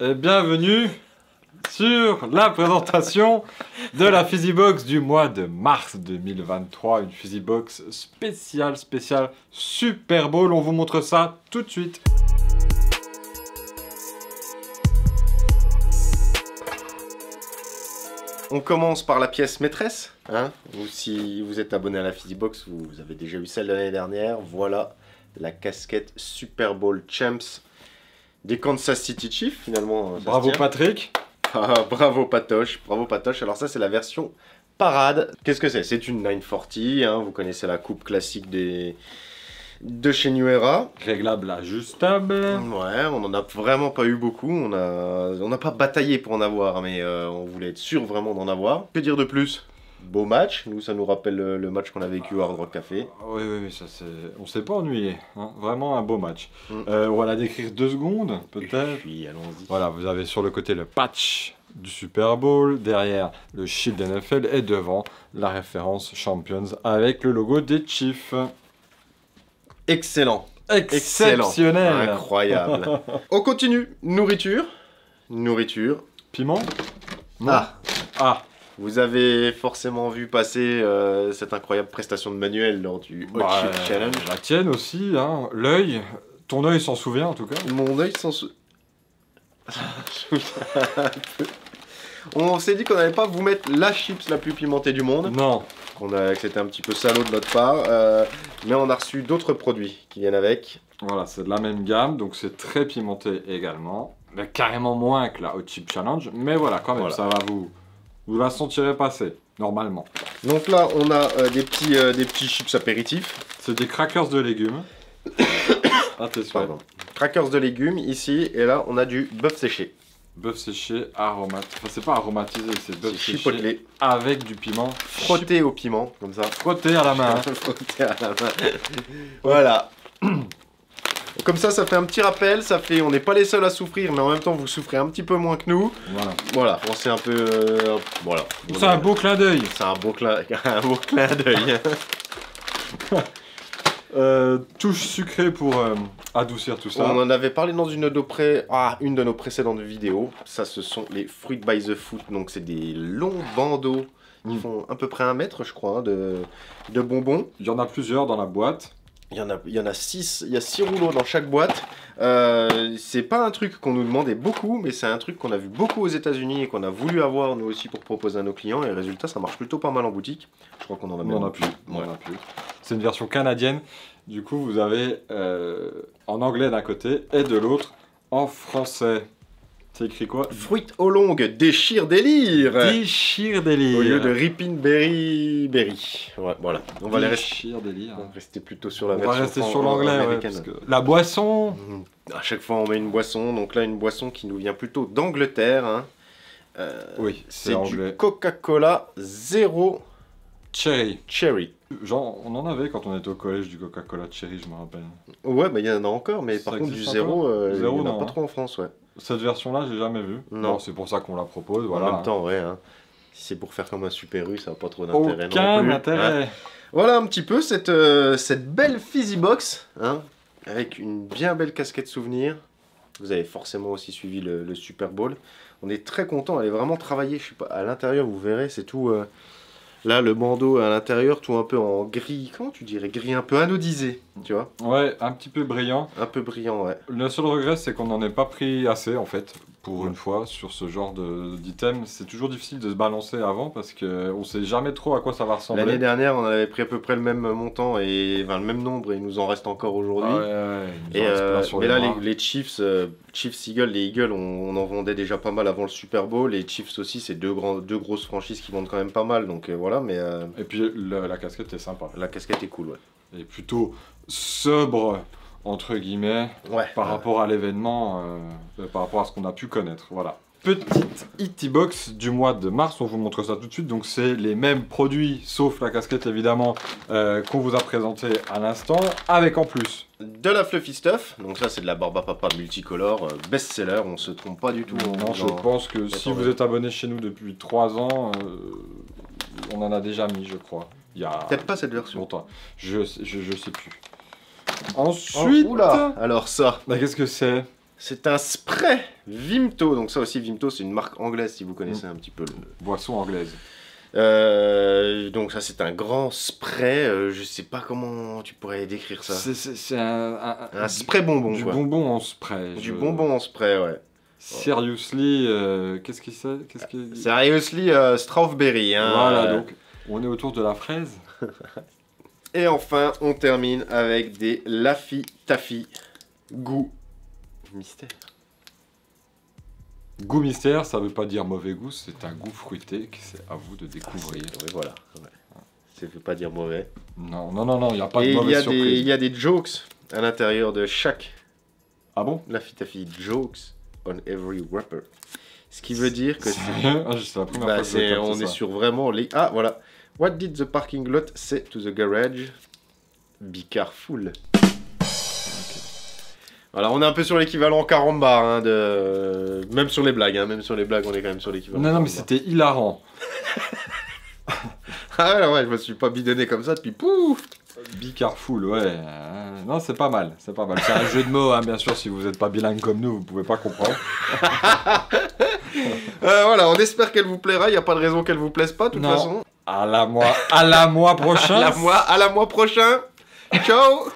et bienvenue sur la présentation de la Physibox du mois de mars 2023. Une Physibox spéciale Super Bowl. On vous montre ça tout de suite. On commence par la pièce maîtresse. Hein, ou si vous êtes abonné à la Physibox, vous avez déjà eu celle de l'année dernière. Voilà la casquette Super Bowl Champs des Kansas City Chiefs, finalement. Bravo Patrick. Ah, bravo Patoche, bravo Patoche. Alors ça, c'est la version parade. Qu'est-ce que c'est? C'est une 940, hein, vous connaissez la coupe classique de chez New Era. Réglable, ajustable. Ouais, on en a vraiment pas eu beaucoup. On n'a pas bataillé pour en avoir, mais on voulait être sûr vraiment d'en avoir. Que dire de plus? Beau match, nous ça nous rappelle le match qu'on a vécu au Hard Rock Café. Oui, ça c'est... On s'est pas ennuyé, hein. Vraiment un beau match. On va la décrire 2 secondes, peut-être. Puis allons-y. Voilà, vous avez sur le côté le patch du Super Bowl, derrière le shield NFL et devant la référence Champions avec le logo des Chiefs. Excellent. Exceptionnel. Incroyable. On continue. Nourriture. Piment? Non. Ah. Vous avez forcément vu passer cette incroyable prestation de Manuel lors du Hot Chip Challenge. La tienne aussi, hein. L'œil. Ton œil s'en souvient en tout cas. Mon œil s'en souvient. On s'est dit qu'on n'allait pas vous mettre la chips la plus pimentée du monde. Non. Que c'était un petit peu salaud de notre part. Mais on a reçu d'autres produits qui viennent avec. Voilà, c'est de la même gamme, donc c'est très pimenté également. Mais carrément moins que la Hot Chip Challenge. Mais voilà, quand même, ça va vous la sentirez passer, normalement. Donc là, on a des petits chips apéritifs. C'est des crackers de légumes. Attention. Crackers de légumes, ici. Et là, on a du bœuf séché. Bœuf séché aromatisé. Enfin, c'est pas aromatisé, c'est bœuf séché. Chipotelé. Avec du piment. Frotté au piment, comme ça. Frotté à la main. Frotté à la main. Voilà. Comme ça fait un petit rappel, on n'est pas les seuls à souffrir, mais en même temps vous souffrez un petit peu moins que nous. Voilà, on s'est un peu... voilà. C'est un beau clin d'œil. C'est un beau clin d'œil. Touche sucrée pour adoucir tout ça. On en avait parlé dans une de nos précédentes vidéos. Ça, ce sont les Fruit by the Foot. Donc c'est des longs bandeaux qui font à peu près 1 mètre, je crois, hein, de bonbons. Il y en a plusieurs dans la boîte. Il y en a 6, il y a 6 rouleaux dans chaque boîte. C'est pas un truc qu'on nous demandait beaucoup, mais c'est un truc qu'on a vu beaucoup aux États-Unis et qu'on a voulu avoir nous aussi pour proposer à nos clients. Et résultat, ça marche plutôt pas mal en boutique. Je crois qu'on en a même. On en a plus. C'est une version canadienne. Du coup, vous avez en anglais d'un côté et de l'autre en français. C'est écrit quoi? Fruit au long, déchire délire. Déchire délire. Au lieu de Rippin' Berry. Ouais, voilà. On va rester plutôt sur la version. On va rester sur l'anglais, parce que la boisson. À chaque fois, on met une boisson. Donc là, une boisson qui nous vient plutôt d'Angleterre. Hein. Oui, c'est du Coca-Cola Zero Cherry. Genre, on en avait quand on était au collège du Coca-Cola Cherry, je me rappelle. Ouais, bah il y en a encore, mais par contre, du zéro, il n'y en a pas trop en France, ouais. Cette version-là, j'ai jamais vu. Non. C'est pour ça qu'on la propose, voilà. En même temps, ouais. Hein. Si c'est pour faire comme un Super U, ça n'a pas trop d'intérêt. Aucun intérêt. Hein. Voilà un petit peu cette belle Physibox, hein, avec une bien belle casquette souvenir. Vous avez forcément aussi suivi le Super Bowl. On est très content, elle est vraiment travaillée. Je sais pas, à l'intérieur, vous verrez, c'est tout. Là, le bandeau à l'intérieur, tout un peu en gris. Comment tu dirais? Gris un peu anodisé, tu vois? Ouais, un petit peu brillant. Un peu brillant, ouais. Le seul regret, c'est qu'on n'en ait pas pris assez, en fait, pour une fois, sur ce genre d'item. C'est toujours difficile de se balancer avant, parce qu'on sait jamais trop à quoi ça va ressembler. L'année dernière, on avait pris à peu près le même montant, et le même nombre, et il nous en reste encore aujourd'hui. Mais là, les Chiefs, Eagles, les Eagles, on en vendait déjà pas mal avant le Super Bowl. Les Chiefs aussi, c'est deux grosses franchises qui vendent quand même pas mal, donc voilà. Mais et puis la casquette est sympa. La casquette est cool, ouais. Elle est plutôt sobre, entre guillemets, par rapport à l'événement, par rapport à ce qu'on a pu connaître. Voilà. Petite E-T-Box du mois de mars, on vous montre ça tout de suite. Donc c'est les mêmes produits, sauf la casquette évidemment, qu'on vous a présenté à l'instant, avec en plus de la Fluffy Stuff. Donc ça c'est de la Barba Papa multicolore, best-seller, on se trompe pas du tout. Non, je pense que si vous êtes abonné chez nous depuis 3 ans, on en a déjà mis, je crois. Peut-être pas cette version. Longtemps. Je sais plus. Ensuite... Oh, oula. Alors ça... Bah, qu'est-ce que c'est? C'est un spray Vimto. Donc ça aussi, Vimto, c'est une marque anglaise, si vous connaissez un petit peu le... Boisson anglaise. Donc ça, c'est un grand spray. Je sais pas comment tu pourrais décrire ça. C'est un spray bonbon, du quoi. bonbon en spray. Du bonbon en spray, ouais. Seriously, qu'est-ce que c'est? Seriously, strawberry. Hein, voilà, donc on est autour de la fraise. Et enfin, on termine avec des Laffy Taffy goût mystère. Goût mystère, ça veut pas dire mauvais goût, c'est un goût fruité que c'est à vous de découvrir. Oui, voilà. Ouais. Ça veut pas dire mauvais. Non, il n'y a pas de mauvaise surprise. Il y a des jokes à l'intérieur de chaque. Ah bon? Laffy Taffy jokes on every wrapper. Ce qui veut dire que c'est la première fois on est sur vraiment les... Ah, voilà. What did the parking lot say to the garage? Be careful. Voilà, on est un peu sur l'équivalent caramba, hein, de... Même sur les blagues, hein, même sur les blagues, on est quand même sur l'équivalent. Non, mais c'était hilarant. Ah ouais, je me suis pas bidonné comme ça depuis pouf. Be careful, ouais. Non, c'est pas mal, c'est pas mal. C'est un jeu de mots, hein, bien sûr, si vous n'êtes pas bilingue comme nous, vous pouvez pas comprendre. Voilà, on espère qu'elle vous plaira, il n'y a pas de raison qu'elle vous plaise pas, de toute façon. À la mois prochain. À la mois prochain. Ciao.